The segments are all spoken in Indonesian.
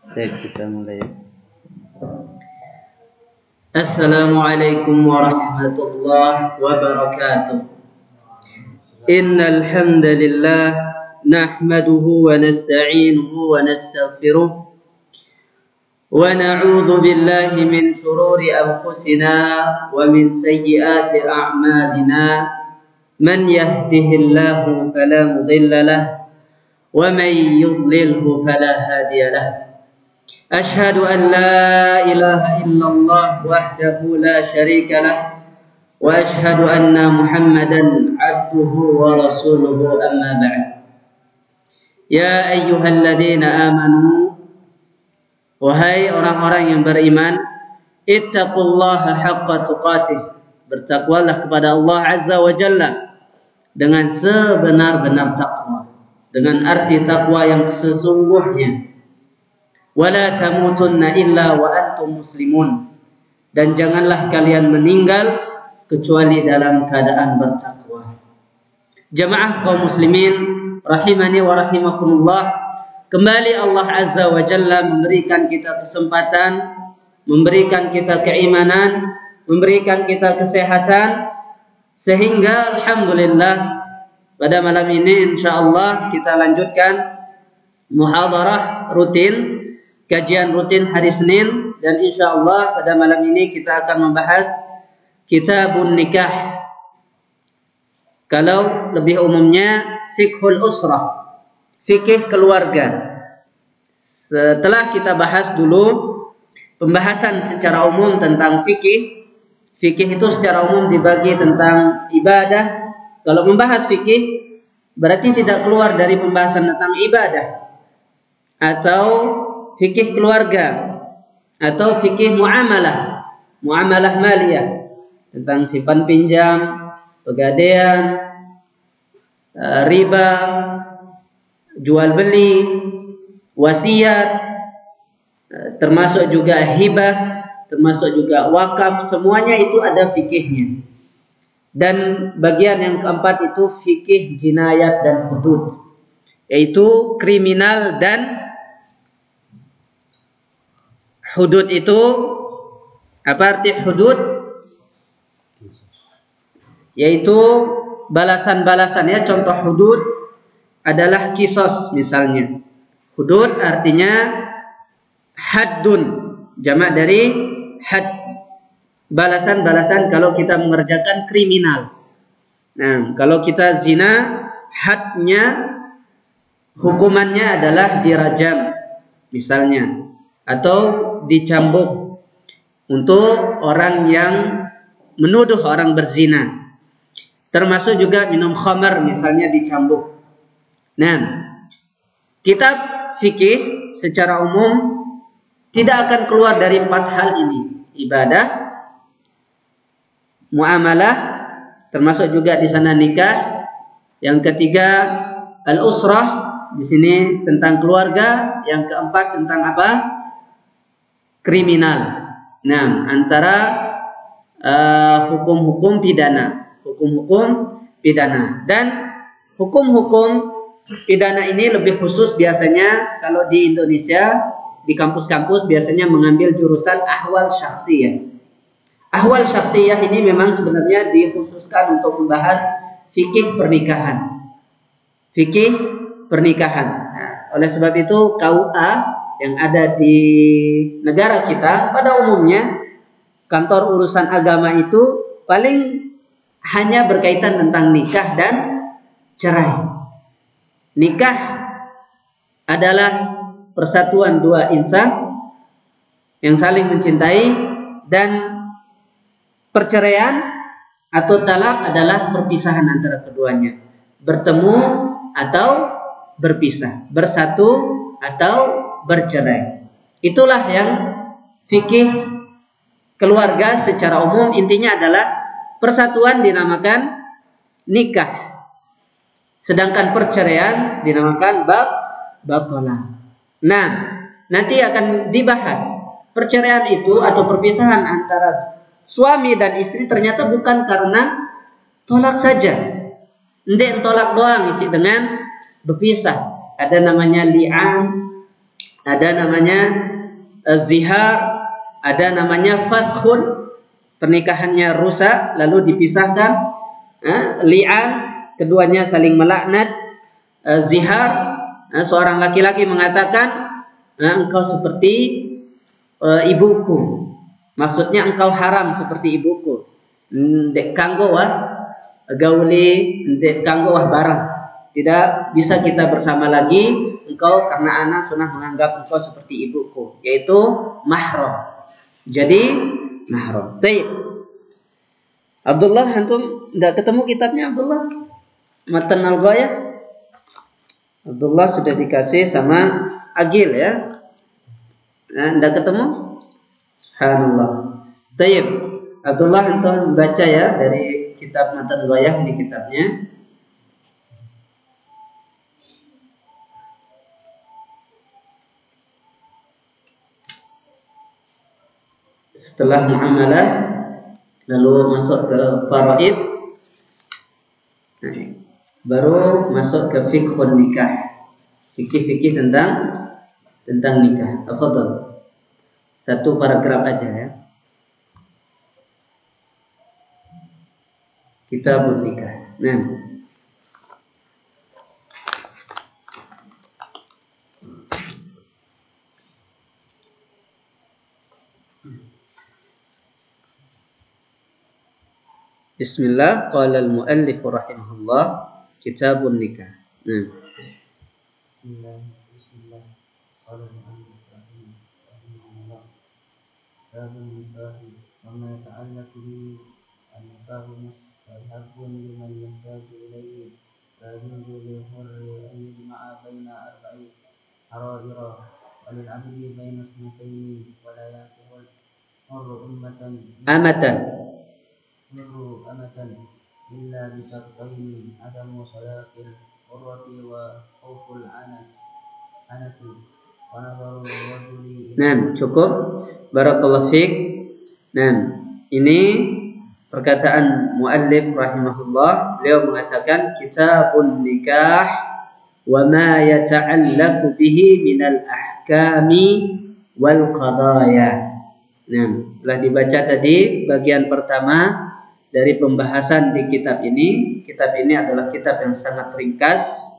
Baik, kita mulai. Assalamualaikum warahmatullahi wabarakatuh. Innal hamdalillah nahmaduhu wa nasta'inuhu wa nastaghfiruh wa na'udzu billahi min shururi anfusina wa min sayyiati a'malina. Man yahdihillahu fala mudilla lahu wa man yudlilhu fala hadiya lahu. Ashhadu an la ilaha illallah wahdahu la syarika lah wa ashhadu anna Muhammadan abduhu wa rasuluhu amma ba'd. Ya ayyuhalladzina amanu, wahai orang-orang yang beriman, ittaqullaha haqqa tuqatih, bertakwalah kepada Allah Azza wa Jalla dengan sebenar-benar takwa, dengan arti takwa yang sesungguhnya. Wala tamutunna illa wa antum muslimun, dan janganlah kalian meninggal kecuali dalam keadaan bertakwa. Jamaah kaum muslimin rahimani wa rahimakumullah, kembali Allah Azza wa Jalla memberikan kita kesempatan, memberikan kita keimanan, memberikan kita kesehatan, sehingga alhamdulillah pada malam ini insyaallah kita lanjutkan muhadarah rutin, kajian rutin hari Senin, dan insyaallah pada malam ini kita akan membahas kitabun nikah. Kalau lebih umumnya fiqhul usrah, fikih keluarga. Setelah kita bahas dulu pembahasan secara umum tentang fikih. Fikih itu secara umum dibagi tentang ibadah. Kalau membahas fikih berarti tidak keluar dari pembahasan tentang ibadah, atau fikih keluarga, atau fikih muamalah, muamalah maliyah, tentang simpan pinjam, pegadaian, riba, jual beli, wasiat, termasuk juga hibah, termasuk juga wakaf, semuanya itu ada fikihnya. Dan bagian yang keempat itu fikih jinayat dan hudud, yaitu kriminal dan hudud. Itu apa arti hudud? Yaitu balasan-balasan, ya. Contoh hudud adalah kisos misalnya. Hudud artinya haddun, jamak dari had, balasan-balasan kalau kita mengerjakan kriminal. Nah, kalau kita zina, hadnya, hukumannya adalah dirajam misalnya, atau dicambuk untuk orang yang menuduh orang berzina. Termasuk juga minum khamar misalnya, dicambuk. Nah, kitab fikih secara umum tidak akan keluar dari empat hal ini: ibadah, muamalah, termasuk juga di sana nikah. Yang ketiga al-usrah, di sini tentang keluarga. Yang keempat tentang apa? Kriminal. Nah, antara hukum-hukum pidana, hukum-hukum pidana. Dan hukum-hukum pidana ini lebih khusus biasanya kalau di Indonesia, di kampus-kampus biasanya mengambil jurusan ahwal syakhsiyah. Ahwal syakhsiyah ini memang sebenarnya dikhususkan untuk membahas fikih pernikahan. Fikih pernikahan. Nah, oleh sebab itu KUA yang ada di negara kita pada umumnya, kantor urusan agama itu paling hanya berkaitan tentang nikah dan cerai. Nikah adalah persatuan dua insan yang saling mencintai, dan perceraian atau talak adalah perpisahan antara keduanya, bertemu atau berpisah, bersatu atau bercerai. Itulah yang fikih keluarga secara umum. Intinya adalah persatuan dinamakan nikah, sedangkan perceraian dinamakan bab talak. Nah, nanti akan dibahas perceraian itu atau perpisahan antara suami dan istri ternyata bukan karena tolak saja. Ndek tolak doang isi dengan berpisah. Ada namanya li'an, ada namanya zihar, ada namanya faskhun, pernikahannya rusak lalu dipisahkan, li'an, keduanya saling melaknat, zihar, seorang laki-laki mengatakan engkau seperti ibuku, maksudnya engkau haram seperti ibuku, dek kanggo wah gauli, dek kanggo wah barang, tidak bisa kita bersama lagi engkau karena anak sunnah menganggap engkau seperti ibuku, yaitu mahram. Jadi mahram. Baik. Abdullah, antum tidak ketemu kitabnya Abdullah? Matan al-Ghayah. Abdullah sudah dikasih sama Agil ya. Tidak ketemu? Subhanallah. Baik. Abdullah, antum baca ya dari kitab Matan al-Ghayah di kitabnya. Setelah muamalah lalu masuk ke faraid, baru masuk ke fiqhun nikah, fikih tentang nikah. Tafadhal. Satu paragraf aja ya. Kitabun nikah. Nah, Bismillah, qala al-muallif rahimahullah, kitabun nikah. Nah. Bismillah, qala al-muallif rahimahullah, kitabun nikah, wa ma ta'allaqu bihi an-nikahu mustahabun liman yahtaju ilayhi, la yajuzu lil hurri an yajma'a baina arba'i hara'ira wa lil 'abdi baina ithnatayn wa la yankihu al-hurru amatan illa bi syartayn adamu salaqil hurrati wa khawful anati wa nadharu rajuli. Nah, cukup. Barakallahu fiik. Nah, ini perkataan muallif rahimahullah. Beliau mengatakan kitabun nikah wa ma yata'allaqu bihi minal ahkami wal qadaya. Nah, telah dibaca tadi bagian pertama dari pembahasan di kitab ini. Kitab ini adalah kitab yang sangat ringkas.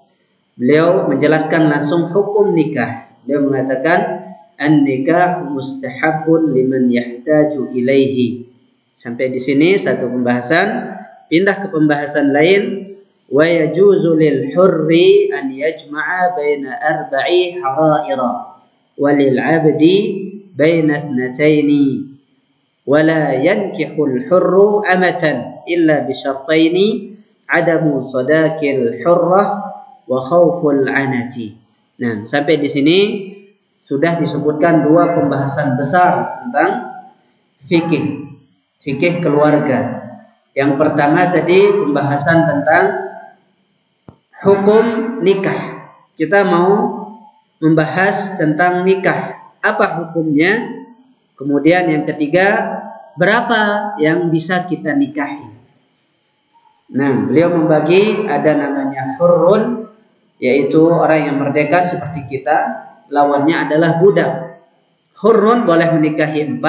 Beliau menjelaskan langsung hukum nikah. Beliau mengatakan an-nikah mustahabun liman yahtaju ilaihi. Sampai di sini satu pembahasan. Pindah ke pembahasan lain. Wa yajuzu lil hurri an yajma'a baina arba'i hara'ira wa lil 'abdi baina ithnataini. ولا ينكح الحر أمة إلا بشرطين عدم صداق الحرة وخوف العنة. Nah, sampai di sini sudah disebutkan dua pembahasan besar tentang fikih keluarga. Yang pertama tadi pembahasan tentang hukum nikah. Kita mau membahas tentang nikah, apa hukumnya. Kemudian yang ketiga, berapa yang bisa kita nikahi. Nah, beliau membagi, ada namanya hurrun, yaitu orang yang merdeka seperti kita. Lawannya adalah budak. Hurrun boleh menikahi 4,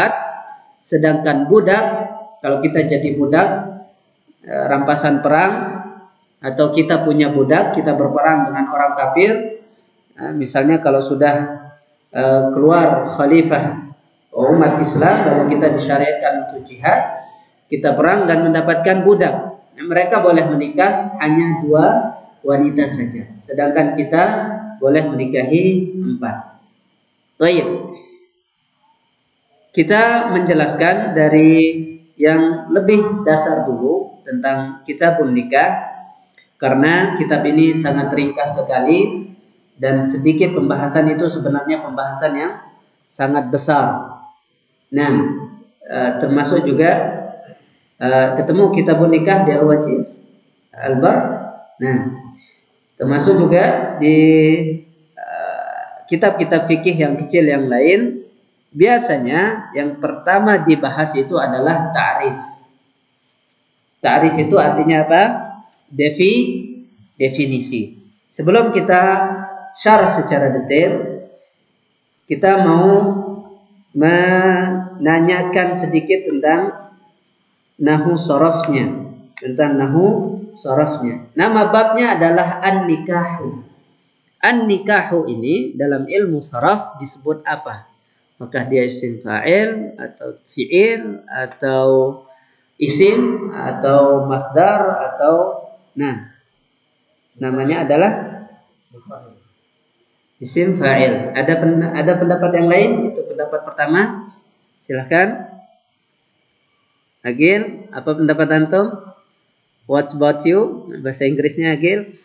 sedangkan budak, kalau kita jadi budak, rampasan perang, atau kita punya budak, kita berperang dengan orang kafir. Misalnya kalau sudah keluar khalifah umat Islam, lalu kita disyariatkan untuk jihad, kita perang dan mendapatkan budak. Mereka boleh menikah hanya 2 wanita saja, sedangkan kita boleh menikahi 4. Baik. Kita menjelaskan dari yang lebih dasar dulu tentang kitabun nikah, karena kitab ini sangat ringkas sekali dan sedikit pembahasan itu sebenarnya pembahasan yang sangat besar. Nah, termasuk juga ketemu kitabun nikah di Al-Wajiz Al-Bar. Nah, termasuk juga di kitab-kitab fikih yang kecil yang lain. Biasanya yang pertama dibahas itu adalah ta'rif. Ta'rif itu artinya apa? Definisi. Sebelum kita syarah secara detail, kita mau menanyakan sedikit tentang nahu sorofnya. Nama babnya adalah an-nikahu. An-nikahu ini dalam ilmu sorof disebut apa? Maka dia isim fa'il atau fi'il atau isim atau masdar atau namanya adalah isim fa'il. Ada pendapat yang lain? Itu pendapat pertama. Silahkan. Agil, apa pendapat antum? What about you? Bahasa Inggrisnya Agil.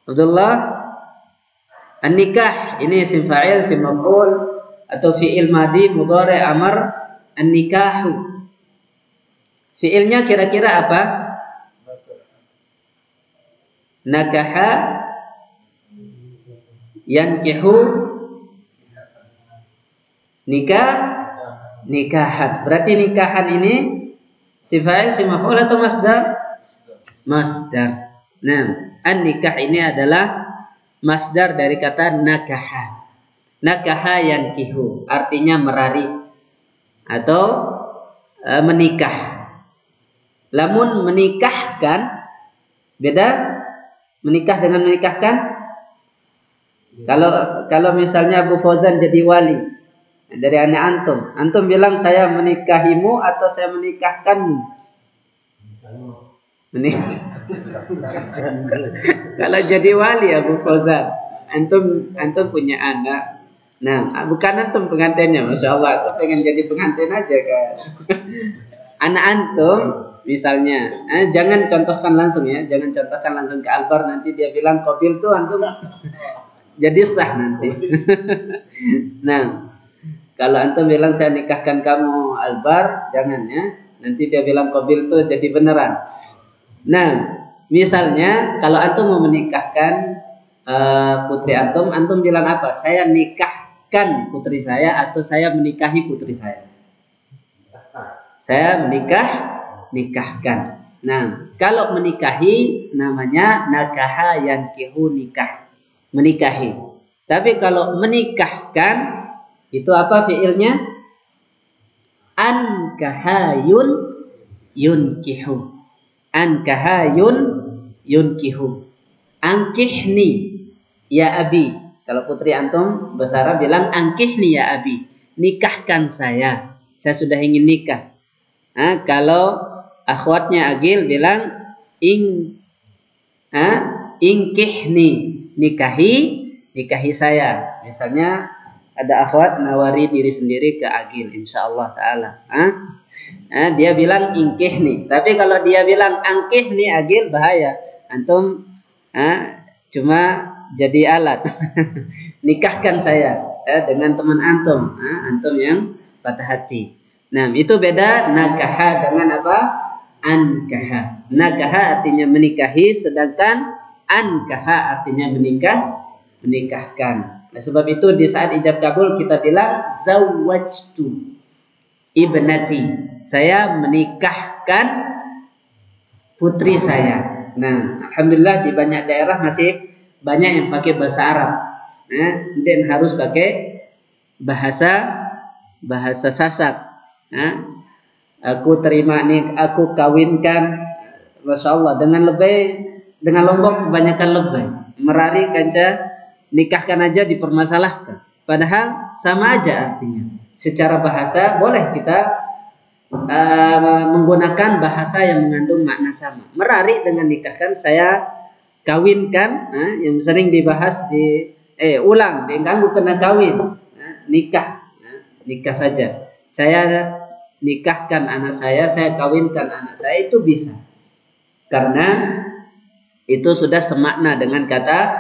Abdullah, an-nikah ini isim fa'il, isim maf'ul atau fi'il madhi, mudhari', amr. An-nikahu. Fi'ilnya kira-kira apa? Nakaha, yankihu, nikahat. Berarti nikahan ini si fa'il, si maf'ul atau masdar? Masdar. An-nikah ini adalah masdar dari kata nakaha. Nakaha yankihu artinya merari atau menikah. Lamun menikahkan beda, menikah dengan menikahkan. Kalau misalnya Abu Fauzan jadi wali dari anak antum bilang saya menikahimu atau saya menikahkanmu? Kalau jadi wali Abu Fauzan, antum punya anak. Bukan antum pengantinnya, masya Allah. Antum pengen jadi pengantin aja kan? Anak antum misalnya, jangan contohkan langsung ya, jangan contohkan langsung ke Albar, nanti dia bilang qabil tuh antum jadi sah nanti. Kalau antum bilang saya nikahkan kamu Albar, jangan ya, nanti dia bilang qabil tuh jadi beneran. Misalnya kalau antum mau menikahkan putri antum bilang apa? Saya nikahkan putri saya atau saya menikahi putri saya? Saya nikahkan. Kalau menikahi namanya nakaha yankihu, nikah, menikahi. Tapi kalau menikahkan itu apa fiilnya? Ankahayun yunkihu. Ankahayun yunkihu. Angkihni ya abi. Kalau putri antum bahasa Arab bilang angkihni ya abi. Nikahkan saya. Saya sudah ingin nikah. Kalau akhwatnya Agil bilang ingkihni, nikahi saya. Misalnya ada akhwat nawari diri sendiri ke Agil, insyaallah taala. Dia bilang ingkihni. Tapi kalau dia bilang angkihni Agil, bahaya. Antum cuma jadi alat. Nikahkan saya dengan teman antum, antum yang patah hati. Itu beda nakaha dengan apa? Ankaha. Nakaha artinya menikahi, sedangkan ankaha artinya menikahkan. Sebab itu di saat ijab kabul kita bilang zawwajtu ibnati. Saya menikahkan putri saya. Alhamdulillah di banyak daerah masih banyak yang pakai bahasa Arab. Dan harus pakai bahasa Sasak. Aku terima nih, aku kawinkan, masya Allah, dengan Lombok kebanyakan lebay. Merari kanca, nikahkan aja dipermasalahkan. Padahal sama aja artinya. Secara bahasa boleh kita menggunakan bahasa yang mengandung makna sama. Merari dengan nikahkan, saya kawinkan, yang sering dibahas ulang, diganggu kena kawin, nikah saja. Saya nikahkan anak saya kawinkan anak saya, itu bisa. Karena itu sudah semakna dengan kata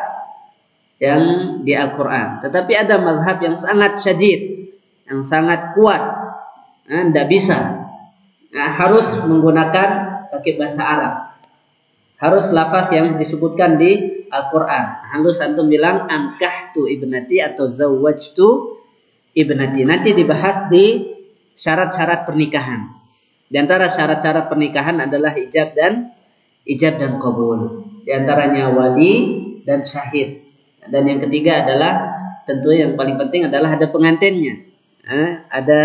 yang di Al-Quran. Tetapi ada mazhab yang sangat syadid, yang sangat kuat, tidak bisa. Harus menggunakan pakai bahasa Arab. Harus lafaz yang disebutkan di Al-Quran. Harus antum bilang ankahtu ibnati atau zawwajtu ibnati. Nanti dibahas di syarat-syarat pernikahan. Di antara syarat-syarat pernikahan adalah ijab dan qabul. Di antaranya wali dan syahid. Dan yang ketiga adalah tentu yang paling penting adalah ada pengantinnya. Ada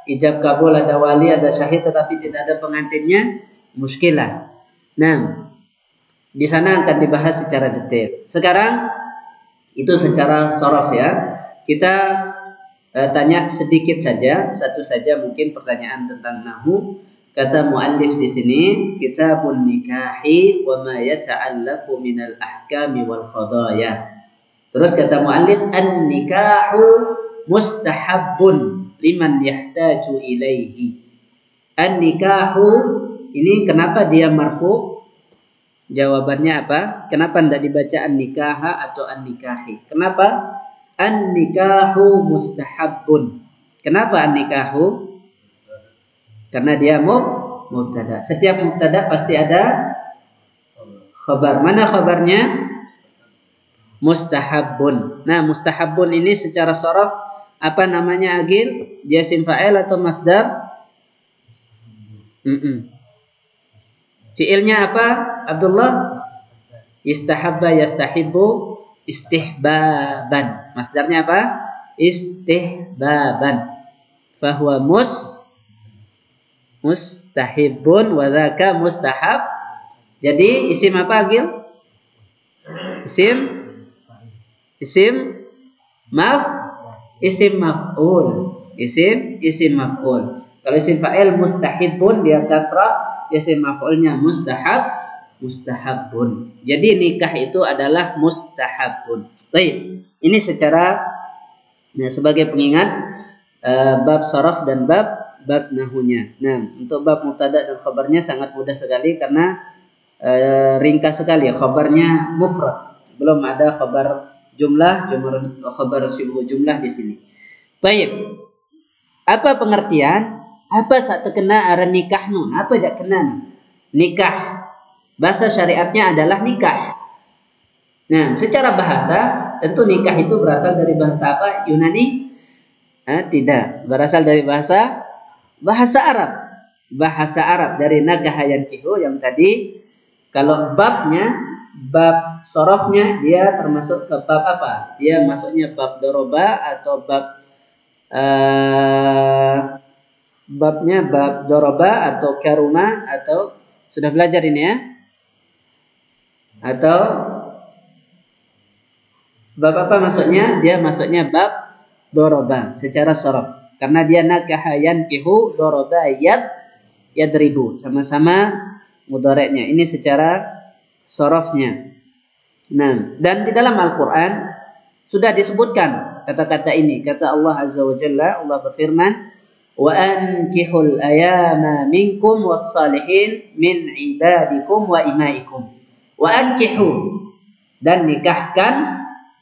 ijab kabul, ada wali, ada syahid, tetapi tidak ada pengantinnya, muskilah. Nah, di sana akan dibahas secara detail. Sekarang itu secara sorof ya. Kita tanya sedikit saja, satu saja mungkin pertanyaan tentang nahu. Kata muallif di sini, kitabun nikahi wa ma yata'allaqu minal ahkami wal qadaya. Terus kata muallif, an-nikahu mustahabbun liman yahtaju ilaihi. An-nikahu ini kenapa dia marfu? Jawabannya apa? Kenapa tidak dibaca an-nikaha atau an-nikahi? Kenapa? An-nikahu mustahabbun. Kenapa an-nikahu? Karena dia mubtada. Setiap mubtada pasti ada khabar. Mana khabarnya? Mustahabbun. Nah, mustahabbun ini secara sharaf apa namanya, Agil? Dia isim fa'il atau masdar? Fiilnya apa, Abdullah? Istahabba yastahibbu istihbaban. Masdarnya apa? Istihbaban. Fahuwa mustahibbun wa dzaka mustahab. Jadi isim apa, Agil? Isim maf'ul. Isim maf'ul. Kalau isim fa'il mustahibbun dia kasrah, isim maf'ulnya mustahabbun. Jadi nikah itu adalah mustahabbun. Baik, ini secara sebagai pengingat bab sharaf dan bab nahunya. Nah, untuk bab mubtada dan khabarnya sangat mudah sekali karena ringkas sekali. Khabarnya mufrad. Belum ada khabar jumlah, khabar syibhu jumlah di sini. Baik. Apa pengertian? Apa saat kena ara nikah nun? Apa jak kena? Nikah. Bahasa syariatnya adalah nikah. Nah, secara bahasa tentu nikah itu berasal dari bahasa apa? Yunani? Tidak, berasal dari bahasa Arab. Bahasa Arab dari nakaha yankihu yang tadi. Kalau bab sorofnya dia termasuk ke bab apa? Dia masuknya bab doroba atau babnya bab doroba atau karuma, atau sudah belajar ini ya? Atau bab apa masuknya? Dia masuknya bab doroba secara sorof. Karena dia nakaha yankihu doroba yadribu. Sama-sama mudhareknya. Ini secara sorofnya. Nah, dan di dalam Al-Quran sudah disebutkan kata-kata ini. Kata Allah Azza wa Jalla, Allah berfirman, wa ankihul ayama minkum wassalihin min ibadikum wa imaikum. Wa ankihu, dan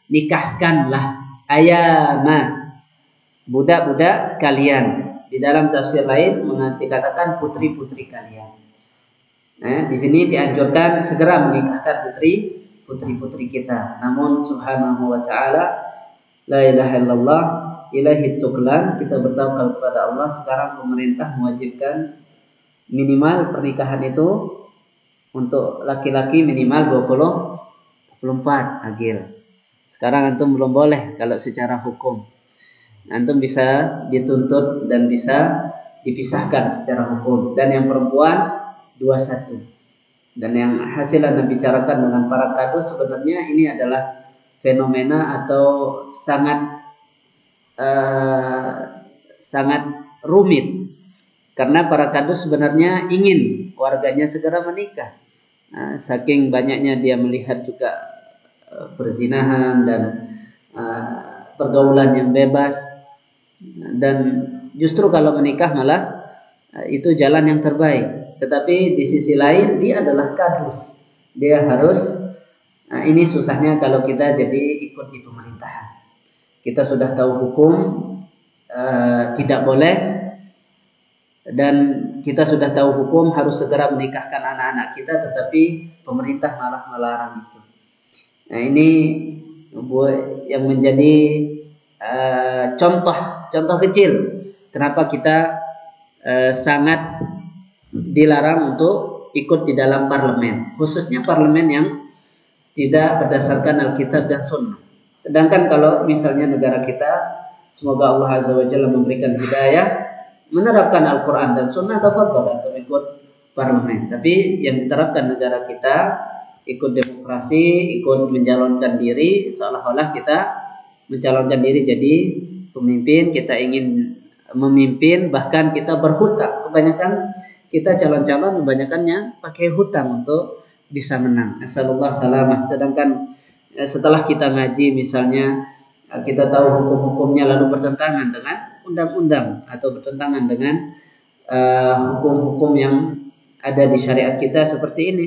nikahkanlah ayama, budak-budak kalian. Di dalam tafsir lain dikatakan putri-putri kalian. Nah, di sini dianjurkan segera menikahkan putri-putri kita. Namun subhanahu wa ta'ala, la ilaha illallah, ilahi tuklan, kita bertawakal kepada Allah. Sekarang pemerintah mewajibkan minimal pernikahan itu untuk laki-laki minimal 24 Agil. Sekarang antum belum boleh kalau secara hukum. Antum bisa dituntut dan bisa dipisahkan secara hukum. Dan yang perempuan 21. Dan yang hasil Anda bicarakan dengan para kadus, sebenarnya ini adalah fenomena atau sangat rumit. Karena para kadus sebenarnya ingin warganya segera menikah. Saking banyaknya dia melihat juga perzinahan dan pergaulan yang bebas. Dan justru kalau menikah malah itu jalan yang terbaik. Tetapi di sisi lain dia adalah kadus. Dia harus, ini susahnya kalau kita jadi ikut di pemerintahan. Kita sudah tahu hukum tidak boleh, dan kita sudah tahu hukum harus segera menikahkan anak-anak kita, tetapi pemerintah malah melarang itu. Nah, ini yang menjadi contoh kecil kenapa kita sangat dilarang untuk ikut di dalam parlemen, khususnya parlemen yang tidak berdasarkan Alkitab dan Sunnah. Sedangkan kalau misalnya negara kita, semoga Allah Azza wa Jalla memberikan hidayah, menerapkan Al-Quran dan Sunnah, tafadhol atau ikut parlemen. Tapi yang diterapkan negara kita, ikut demokrasi, ikut mencalonkan diri, seolah-olah kita mencalonkan diri jadi pemimpin, kita ingin memimpin, bahkan kita berhutang. Kebanyakan kita calon-calon, kebanyakannya pakai hutang untuk bisa menang. Asalullah salamah. Sedangkan setelah kita ngaji misalnya, kita tahu hukum-hukumnya lalu bertentangan dengan undang-undang atau bertentangan dengan hukum-hukum yang ada di syariat kita seperti ini.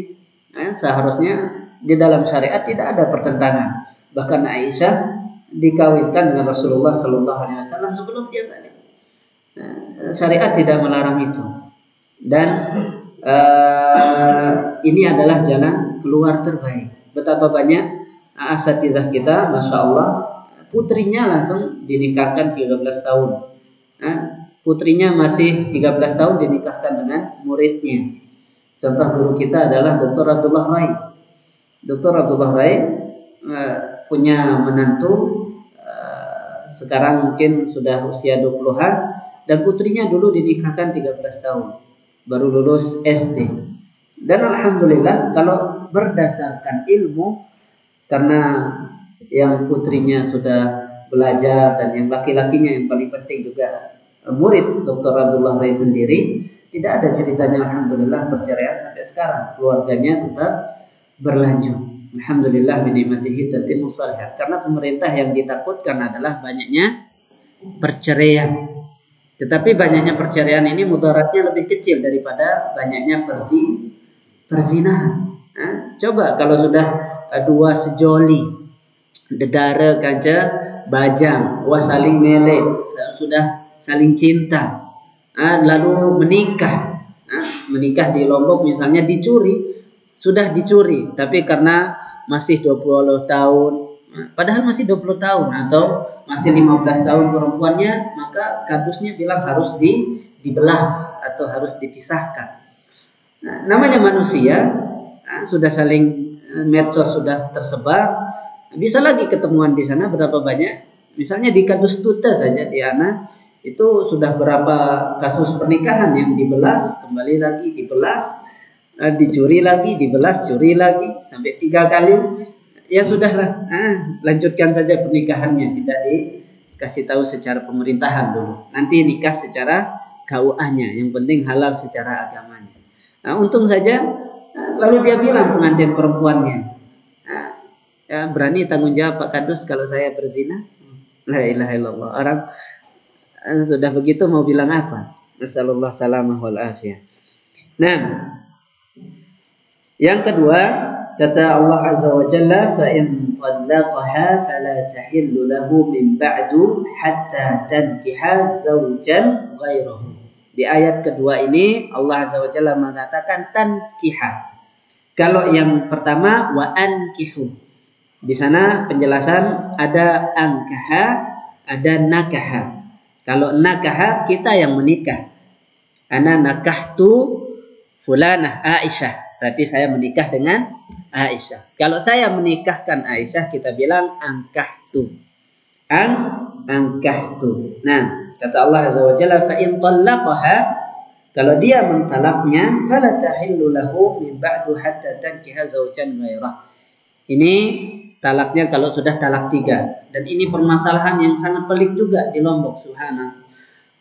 Seharusnya di dalam syariat tidak ada pertentangan. Bahkan Aisyah dikawinkan dengan Rasulullah Sallallahu Alaihi Wasallam sebelum dia balik. Syariat tidak melarang itu. Dan ini adalah jalan keluar terbaik. Betapa banyak asatidzah kita, masya Allah, putrinya langsung dinikahkan 13 tahun. Putrinya masih 13 tahun dinikahkan dengan muridnya. Contoh guru kita adalah Dr. Abdullah Rai. Dr. Abdullah Rai punya menantu, sekarang mungkin sudah usia 20-an, dan putrinya dulu dinikahkan 13 tahun, baru lulus SD. Dan alhamdulillah kalau berdasarkan ilmu, karena yang putrinya sudah belajar dan yang laki-lakinya yang paling penting juga murid Dr. Abdullah Rai sendiri, tidak ada ceritanya alhamdulillah perceraian sampai sekarang. Keluarganya tetap berlanjut. Alhamdulillah binikmatihi tatimmu shalihat. Karena pemerintah yang ditakutkan adalah banyaknya perceraian. Tetapi banyaknya perceraian ini mudaratnya lebih kecil daripada banyaknya perzinahan. Coba kalau sudah dua sejoli, dedara kaca bajang, saling melek, sudah saling cinta, lalu menikah. Menikah di Lombok misalnya dicuri, sudah dicuri, tapi karena masih 20 tahun, padahal masih 20 tahun atau masih 15 tahun perempuannya, maka kadusnya bilang harus dibelas atau harus dipisahkan. Namanya manusia, sudah saling, medsos sudah tersebar, bisa lagi ketemuan di sana berapa banyak. Misalnya di Kadus Tuta saja di Ana itu sudah berapa kasus pernikahan yang dibelas, kembali lagi dibelas, dicuri lagi, dibelas, curi lagi, sampai 3 kali. Ya sudahlah, lanjutkan saja pernikahannya, tidak dikasih tahu secara pemerintahan dulu. Nanti nikah secara KUA-nya, yang penting halal secara agamanya. Untung saja. Lalu dia bilang pengantin perempuannya, berani tanggung jawab Pak Kadus kalau saya berzina? La ilaha illallah. Orang sudah begitu mau bilang apa? Nasallallahu salamah wal afiyah. Nah, yang kedua, kata Allah Azza wa Jalla, fa in talaqaha fala tahillu lahu min ba'du hatta tankiha zawjan ghairahu. Di ayat kedua ini Allah Azza wa Jalla mengatakan tankiha. Kalau yang pertama wa ankihu. Di sana penjelasan ada ankaha, ada nakaha. Kalau nakaha kita yang menikah. Ana nakahtu fulanah Aisyah. Berarti saya menikah dengan Aisyah. Kalau saya menikahkan Aisyah kita bilang angkahtu. Angkahtu. Nah, kata Allah Azza wa Jalla, fa in talaqaha, kalau dia mentalaknya, fala tahillu lahu min ba'du hatta tankiha zawjan ghairah. Ini talaknya kalau sudah talak 3. Dan ini permasalahan yang sangat pelik juga di Lombok,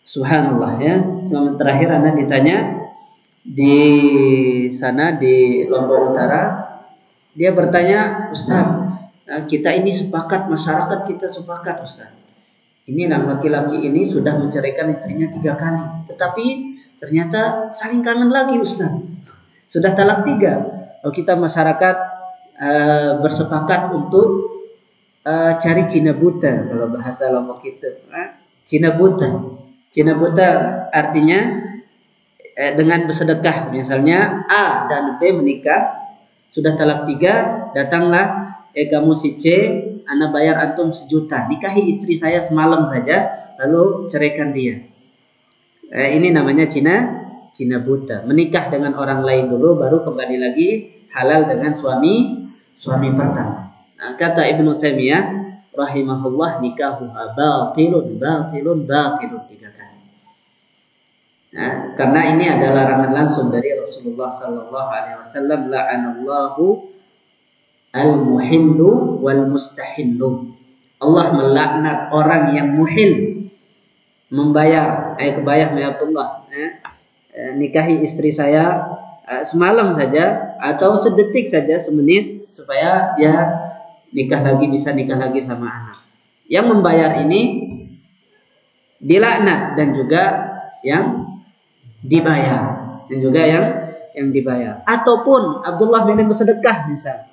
subhanallah ya. Selama terakhir Anda ditanya di sana di Lombok Utara, dia bertanya, Ustaz, kita ini sepakat, masyarakat kita sepakat Ustaz. Ini laki-laki ini sudah menceraikan istrinya 3 kali, tetapi ternyata saling kangen lagi Ustaz. Sudah talak 3. Kalau kita masyarakat bersepakat untuk cari Cina buta, kalau bahasa Lombok itu, Cina buta. Cina buta artinya dengan bersedekah. Misalnya A dan B menikah, sudah talak 3, datanglah kamu si C, Anda bayar antum 1 juta, nikahi istri saya semalam saja, lalu ceraikan dia. Ini namanya Cina buta. Menikah dengan orang lain dulu, baru kembali lagi halal dengan suami pertama. Kata Ibnu Taimiyah, rahimahullah nikahuha batilun batilun batilun 3 kali. Nah, karena ini adalah larangan langsung dari Rasulullah sallallahu alaihi wasallam, la'anallahu al-muhillu wal mustahillu. Allah melaknat orang yang muhil, membayar, kebayang ya Abdullah, nikahi istri saya semalam saja atau sedetik saja, semenit, supaya dia nikah lagi, bisa nikah lagi sama anak. Yang membayar ini dilaknat, dan juga yang dibayar, dan juga yang dibayar. Ataupun Abdullah bin bersedekah misal,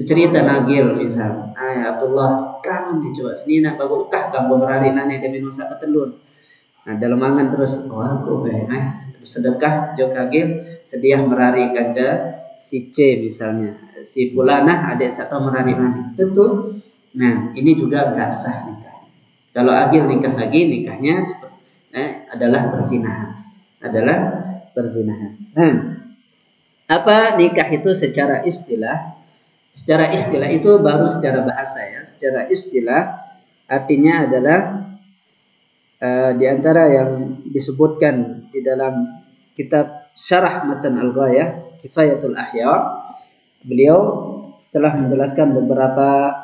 cerita nagil misal, Abdullah kamu dicoba sini nak bagukah kamu berari nane demi nusa ketelun. Dalam angan terus, aku sedekah jok nagil sedia merari kaca si C misalnya, si fulanah adik satu merari nane tentu. Nah, ini juga gak sah nikah. Kalau agil nikah lagi, nikahnya adalah perzinahan, apa nikah itu secara istilah? Secara istilah itu baru secara bahasa ya. Secara istilah artinya adalah di antara yang disebutkan di dalam kitab Syarah Matan Al-Ghayah Kifayatul Ahya, beliau setelah menjelaskan beberapa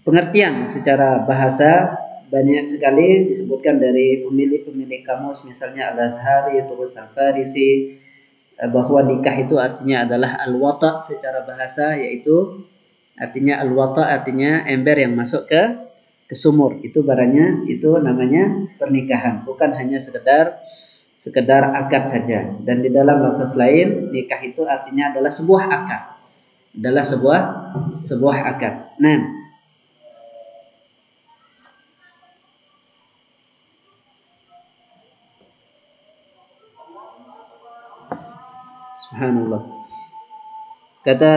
pengertian secara bahasa, banyak sekali disebutkan dari pemilik kamus, misalnya Al-Azhari, terus Al-Farisi, bahwa nikah itu artinya adalah al-wata secara bahasa, yaitu artinya al-wata artinya ember yang masuk ke sumur. Itu barangnya, itu namanya pernikahan, bukan hanya sekedar akad saja. Dan di dalam lafaz lain, nikah itu artinya adalah sebuah akad. Adalah sebuah akad. Nah, subhanallah. Kata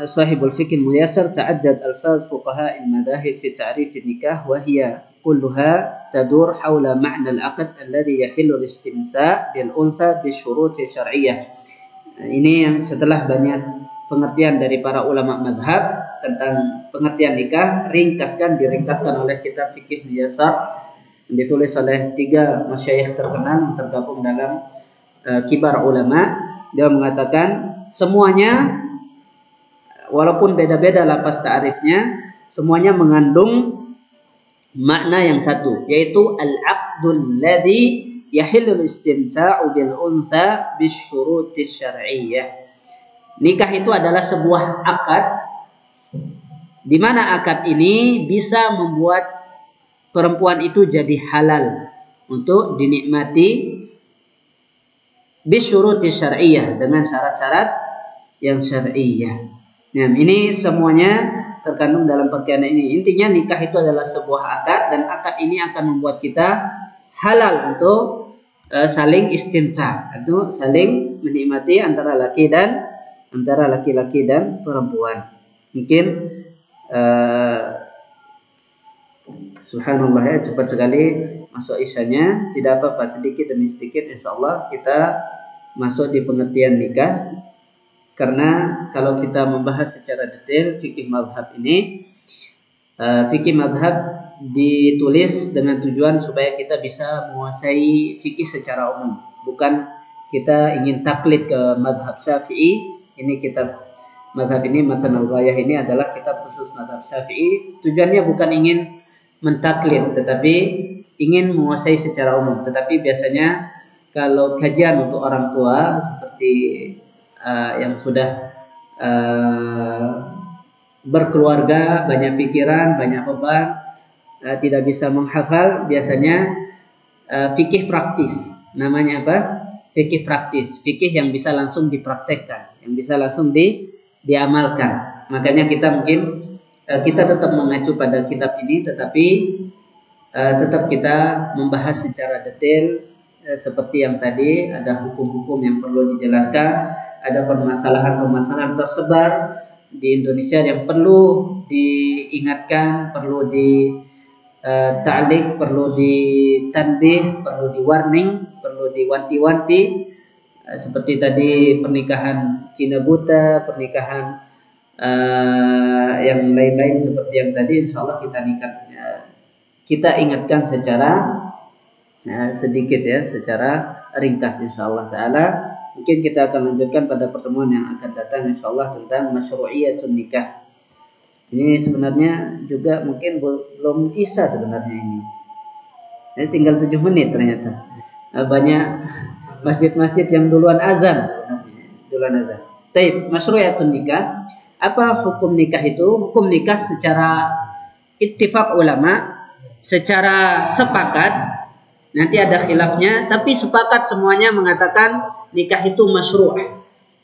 sahibul fiqh muyassar, ta'addad alfaz fuqaha al-madahib fi ta'rif an-nikah wa hiya kulluha tadur hawla ma'na al-'aqd alladhi yahillu al-istimtha' bil untha bi syurut syar'iyyah. Ini yang setelah banyak pengertian dari para ulama madhab tentang pengertian nikah, diringkaskan oleh kitab fikih muyassar yang ditulis oleh 3 masyayikh terkenal yang tergabung dalam kibar ulama. Dia mengatakan semuanya, walaupun beda-beda lafaz ta'rifnya, semuanya mengandung makna yang satu, yaitu al-'aqdul ladzi yahillu al-istimta'u bil untha bisyurutis syar'iyyah. Nikah itu adalah sebuah akad, di mana akad ini bisa membuat perempuan itu jadi halal untuk dinikmati bisyuruti syar'iyyah, dengan syarat-syarat yang syar'iyyah. Nah, ini semuanya terkandung dalam perkara ini. Intinya nikah itu adalah sebuah akad, dan akad ini akan membuat kita halal untuk saling istimta', itu saling menikmati antara laki-laki dan perempuan. Mungkin subhanallah ya, cepat sekali masuk isyanya. Tidak apa-apa, sedikit demi sedikit insyaallah kita masuk di pengertian nikah. Karena kalau kita membahas secara detail fikih mazhab ini, fikih mazhab ditulis dengan tujuan supaya kita bisa menguasai fikih secara umum, bukan kita ingin taklid ke mazhab Syafi'i. Ini kitab mazhab ini, Matan Al-Ghayah ini adalah kitab khusus mazhab Syafi'i. Tujuannya bukan ingin mentaklid, tetapi ingin menguasai secara umum. Tetapi biasanya kalau kajian untuk orang tua seperti yang sudah berkeluarga, banyak pikiran, banyak beban, tidak bisa menghafal, biasanya fikih praktis. Namanya apa? Fikih praktis, fikih yang bisa langsung dipraktekkan, yang bisa langsung diamalkan. Makanya kita mungkin kita tetap mengacu pada kitab ini, tetapi tetap kita membahas secara detail seperti yang tadi. Ada hukum-hukum yang perlu dijelaskan, ada permasalahan-permasalahan tersebar di Indonesia yang perlu diingatkan, perlu ta'liq, perlu ditanbih, perlu di-warning, perlu diwanti-wanti. Seperti tadi pernikahan Cina buta, pernikahan yang lain-lain seperti yang tadi, insya Allah kita ingatkan secara sedikit ya, secara ringkas insya Allah Taala. Mungkin kita akan lanjutkan pada pertemuan yang akan datang insya Allah tentang masyru'iyatun nikah. Ini sebenarnya juga mungkin belum isya sebenarnya ini. Ini tinggal 7 menit ternyata. Banyak masjid-masjid yang duluan azan sebenarnya, duluan azan. Taib, masyru'iyatun nikah. Apa hukum nikah itu? Hukum nikah secara ittifaq ulama, secara sepakat, nanti ada khilafnya, tapi sepakat semuanya mengatakan nikah itu masyru'.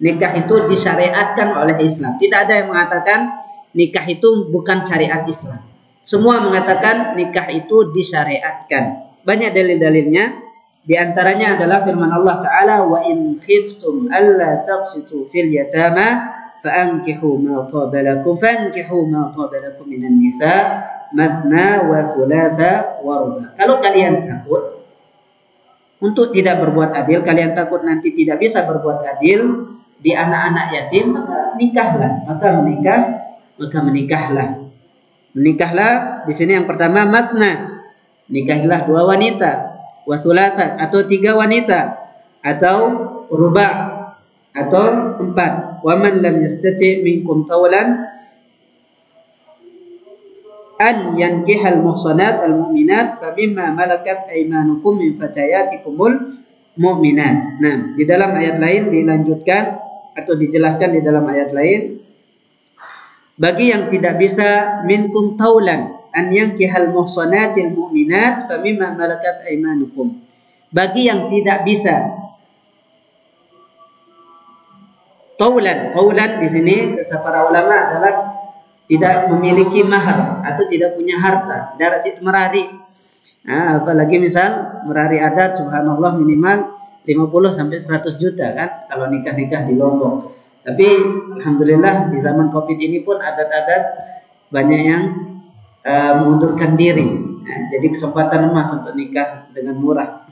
Nikah itu disyariatkan oleh Islam. Tidak ada yang mengatakan nikah itu bukan syariat Islam. Semua mengatakan nikah itu disyariatkan. Banyak dalil-dalilnya. Di antaranya adalah firman Allah Ta'ala, wa in khiftum alla taqsitu fil yatama فَأَنْكِحُوا مَا طَابَ لَكُمْ مِنَ النِّسَاءِ مَثْنَى وَثُلَاثَ وَرُبَاعَ. Kalau kalian takut untuk tidak berbuat adil, kalian takut nanti tidak bisa berbuat adil di anak-anak yatim, maka nikahlah. Menikahlah di sini yang pertama masna, nikahilah 2 wanita, wa thulatha atau 3 wanita, atau ruba' atau 4. Wa man lam yastati' minkum tawlan an yankihal muhsanat al-mu'minat fa mimma malakat aymanukum min fatayatikumul mu'minat. Nah, di dalam ayat lain dilanjutkan atau dijelaskan di dalam ayat lain, bagi yang tidak bisa minkum taulan an yankihal muhsanatil mu'minat fa mimma malakat aymanukum. Bagi yang tidak bisa taulan di sini kata para ulama adalah tidak memiliki mahar atau tidak punya harta, darah situ merari. Nah, apalagi misal merari adat, subhanallah minimal 50 sampai 100 juta kan kalau nikah-nikah di Lombok. Tapi alhamdulillah di zaman Covid ini pun adat-adat banyak yang mengundurkan diri. Nah, jadi kesempatan emas untuk nikah dengan murah.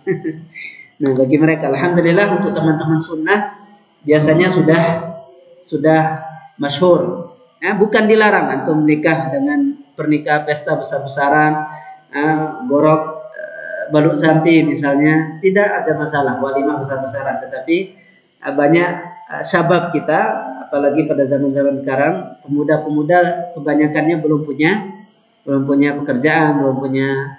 Nah, bagi mereka alhamdulillah, untuk teman-teman sunnah biasanya sudah masyhur. Bukan dilarang antum menikah dengan pernikahan pesta besar-besaran, gorok baluk santi misalnya, tidak ada masalah, walimah besar-besaran. Tetapi banyak syabab kita, apalagi pada zaman-zaman sekarang, pemuda-pemuda kebanyakannya belum punya pekerjaan, belum punya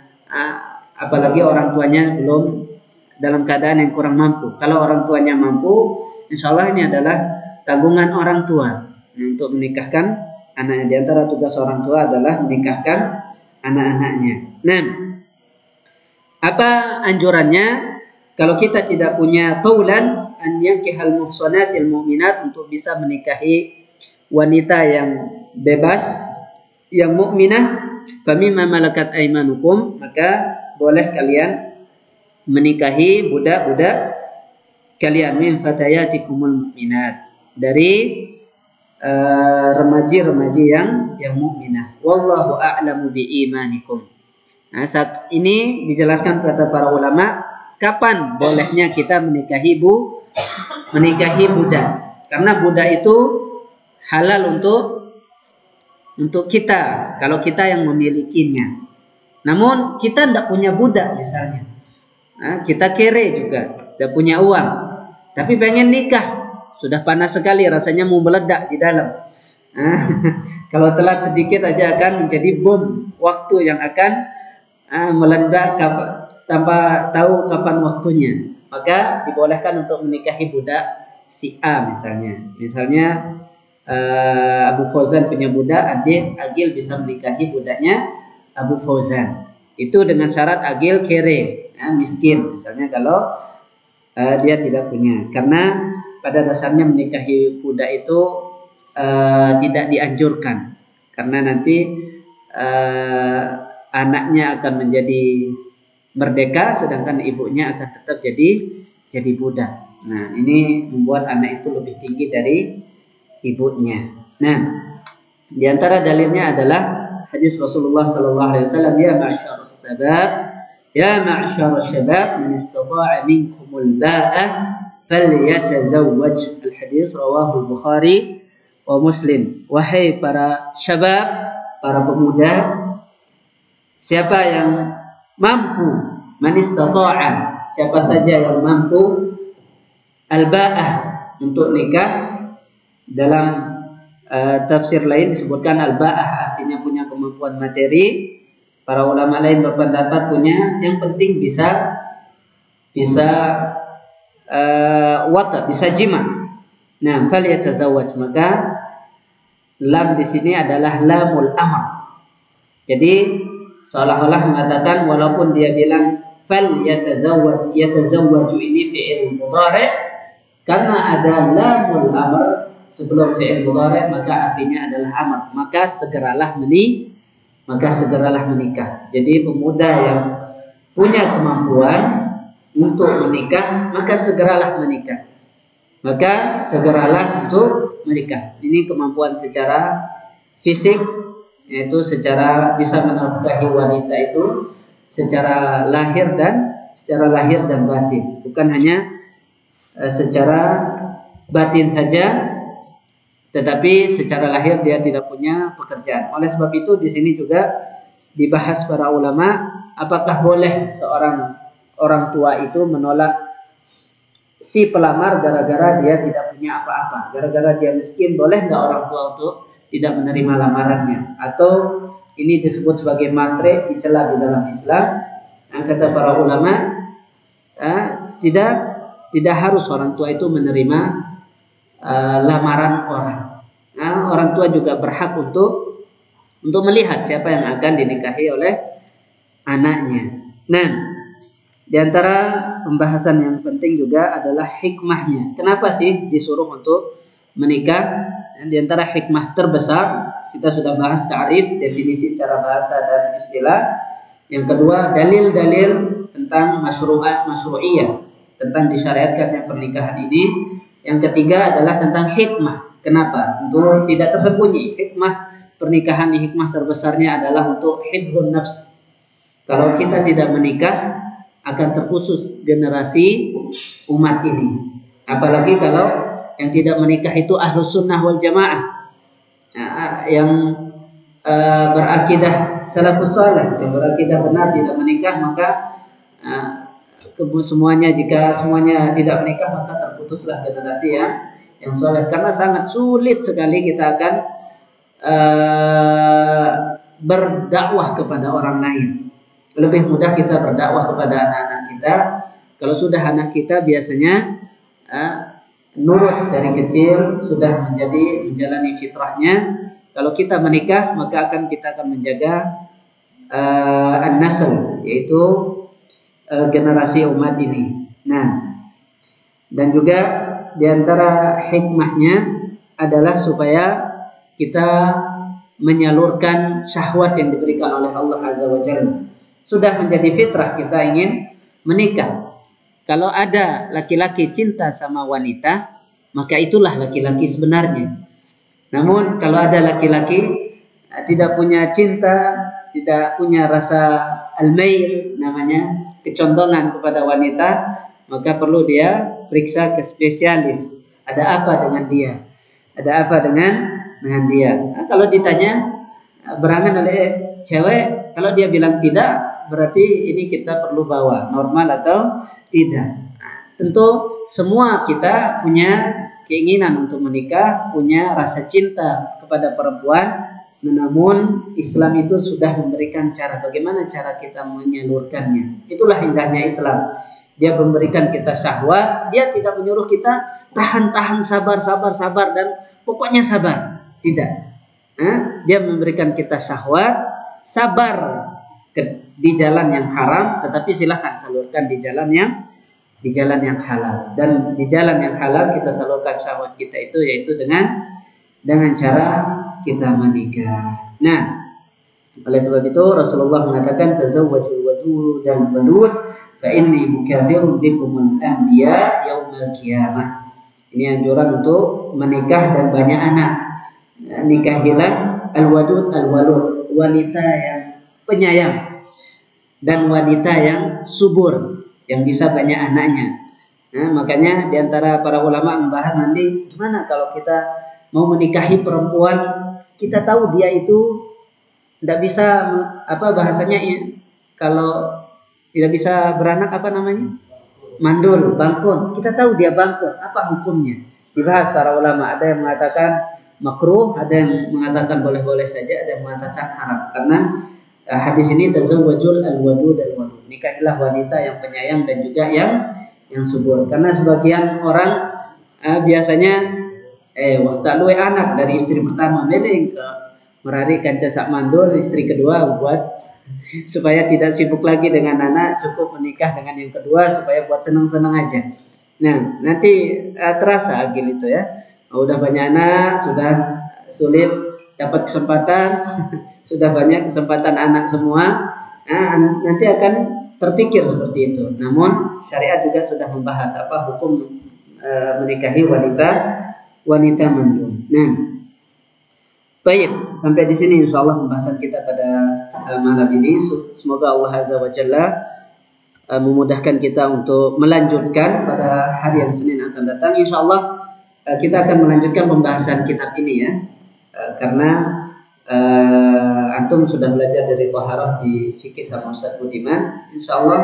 apalagi orang tuanya belum dalam keadaan yang kurang mampu. Kalau orang tuanya mampu, insya Allah ini adalah tanggungan orang tua untuk menikahkan anaknya. Di antara tugas orang tua adalah menikahkan anak-anaknya. Nah, apa anjurannya? Kalau kita tidak punya taulan, an yankihal muhsanatil mu'minat, untuk bisa menikahi wanita yang bebas, yang mukminah, famimma malakat aymanukum, maka boleh kalian menikahi budak-budak kalian, min fatayatikumul mu'minat, dari remaji-remaji yang mukminah. Wallahu a'lamu biimanikum. Nah, saat ini dijelaskan kata para ulama kapan bolehnya kita menikahi budak. Karena budak itu halal untuk kita kalau kita yang memilikinya. Namun kita tidak punya budak misalnya. Kita kere juga, tidak punya uang, tapi pengen nikah. Sudah panas sekali, rasanya mau meledak di dalam. Kalau telat sedikit aja akan menjadi bom waktu yang akan meledak tanpa tahu kapan waktunya. Maka dibolehkan untuk menikahi budak si A misalnya. Misalnya Abu Fauzan punya budak, Agil bisa menikahi budaknya Abu Fauzan. Itu dengan syarat Agil kere, miskin misalnya, kalau dia tidak punya. Karena pada dasarnya menikahi budak itu tidak dianjurkan, karena nanti anaknya akan menjadi merdeka, sedangkan ibunya akan tetap jadi budak. Nah, ini membuat anak itu lebih tinggi dari ibunya. Nah, di antara dalilnya adalah hadis Rasulullah sallallahu alaihi wasallam, ya ma'syarus syabab man istata'a minkumul ba'ah falyatazawwaj. Al-hadis rawahu al-Bukhari kaum muslim, wahai para syabab, para pemuda, siapa yang mampu, man istata'a, siapa saja yang mampu al-ba'ah, untuk nikah. Dalam tafsir lain disebutkan al-ba'ah artinya punya kemampuan materi. Para ulama lain berpendapat punya, yang penting bisa wata, bisa jima. Nah, falyatazawwaj, maka lam di sini adalah lamul amr. Jadi seolah-olah mengatakan walaupun dia bilang falyatazawwaj, yatazawwaju ini fi'il mudhari', karena ada lamul amr sebelum fi'il mudhari', maka artinya adalah amr, maka segeralah menikah. Jadi pemuda yang punya kemampuan untuk menikah, maka segeralah menikah. Untuk menikah. Ini kemampuan secara fisik, yaitu secara bisa menafkahi wanita itu secara lahir dan batin, bukan hanya secara batin saja, tetapi secara lahir dia tidak punya pekerjaan. Oleh sebab itu di sini juga dibahas para ulama, apakah boleh seorang orang tua itu menolak si pelamar gara-gara dia tidak punya apa-apa, gara-gara dia miskin, boleh nggak orang tua untuk tidak menerima lamarannya? Atau ini disebut sebagai matre, dicela di dalam Islam? Nah, kata para ulama, tidak harus orang tua itu menerima lamaran orang. Nah, orang tua juga berhak untuk melihat siapa yang akan dinikahi oleh anaknya. Nah, di antara pembahasan yang penting juga adalah hikmahnya. Kenapa sih disuruh untuk menikah? Di antara hikmah terbesar, kita sudah bahas ta'rif, definisi secara bahasa dan istilah. Yang kedua, dalil-dalil tentang masyru'iyah, tentang disyariatkannya pernikahan ini. Yang ketiga adalah tentang hikmah. Kenapa? Untuk tidak tersembunyi. Hikmah pernikahan, hikmah terbesarnya adalah untuk hifdzun nafs. Kalau kita tidak menikah, akan terkhusus generasi umat ini. Apalagi kalau yang tidak menikah itu ahlus sunnah wal jamaah, yang berakidah salafus saleh, yang berakidah benar tidak menikah, maka jika semuanya tidak menikah, maka terputuslah generasi yang soleh. Karena sangat sulit sekali kita akan berdakwah kepada orang lain. Lebih mudah kita berdakwah kepada anak-anak kita. Kalau sudah anak kita biasanya nurut dari kecil, sudah menjalani fitrahnya. Kalau kita menikah, maka kita akan menjaga an-nasl, yaitu generasi umat ini. Nah, dan juga diantara hikmahnya adalah supaya kita menyalurkan syahwat yang diberikan oleh Allah Azza wa Jalla. Sudah menjadi fitrah kita ingin menikah. Kalau ada laki-laki cinta sama wanita, maka itulah laki-laki sebenarnya. Namun kalau ada laki-laki tidak punya cinta, tidak punya rasa al-mail, namanya kecondongan kepada wanita, maka perlu dia periksa ke spesialis. Ada apa dengan dia? Ada apa dengan dia? Nah, kalau ditanya berangan oleh cewek, kalau dia bilang tidak, berarti ini kita perlu bawa normal atau tidak. Nah, tentu semua kita punya keinginan untuk menikah, punya rasa cinta kepada perempuan. Namun Islam itu sudah memberikan cara, bagaimana cara kita menyalurkannya. Itulah indahnya Islam. Dia memberikan kita syahwat, dia tidak menyuruh kita tahan-tahan, sabar dan pokoknya sabar. Tidak. Dia memberikan kita syahwat, sabar di jalan yang haram, tetapi silahkan salurkan di jalan yang halal. Dan di jalan yang halal kita salurkan syahwat kita itu yaitu dengan cara kita menikah. Nah, oleh sebab itu Rasulullah mengatakan tazawwajul wadud dan walud fa inni mukatsirun bikumul anbiya yaumal qiyamah. Ini anjuran untuk menikah dan banyak anak. Nikahilah al-wadud al-walud, wanita yang penyayang dan wanita yang subur, yang bisa banyak anaknya. Nah, makanya diantara para ulama membahas nanti gimana kalau kita mau menikahi perempuan, kita tahu dia itu tidak bisa bahasanya kalau tidak bisa beranak mandul, bangkun. Kita tahu dia bangkun, apa hukumnya? Dibahas para ulama. Ada yang mengatakan makruh, ada yang mengatakan boleh-boleh saja, ada yang mengatakan haram. Karena hadis ini tazawwajul al-wadud al-walud. Nikahilah wanita yang penyayang dan juga yang subur. Karena sebagian orang biasanya waktu luwe anak dari istri pertama meling ke merari kanca sak mandul istri kedua buat supaya tidak sibuk lagi dengan anak, cukup menikah dengan yang kedua supaya buat senang-senang aja. Nah, nanti terasa agil itu ya. Udah banyak anak, sudah sulit dapat kesempatan, sudah banyak kesempatan anak semua. Nah, nanti akan terpikir seperti itu. Namun syariat juga sudah membahas apa hukum menikahi wanita mandul. Nah, baik, sampai di sini insyaallah pembahasan kita pada malam ini. Semoga Allah Azza wa Jalla memudahkan kita untuk melanjutkan pada hari yang Senin akan datang. Insyaallah kita akan melanjutkan pembahasan kitab ini ya. Karena antum sudah belajar dari Thaharah di fikih sama Ustaz Budiman. Insyaallah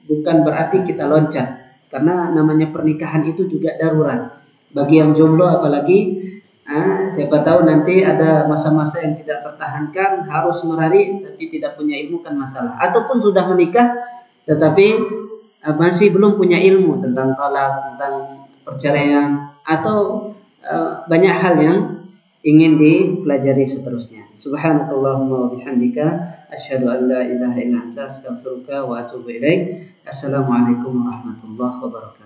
bukan berarti kita loncat. Karena namanya pernikahan itu juga darurat. Bagi yang jomblo apalagi siapa tahu nanti ada masa-masa yang tidak tertahankan, harus merari tapi tidak punya ilmu kan masalah. Ataupun sudah menikah tetapi masih belum punya ilmu tentang talak, tentang perceraian atau banyak hal yang ingin dipelajari seterusnya. Subhanakallahumma wa bihamdika asyhadu an la ilaha illa anta astaghfiruka wa atubu ilaik. Assalamualaikum warahmatullahi wabarakatuh.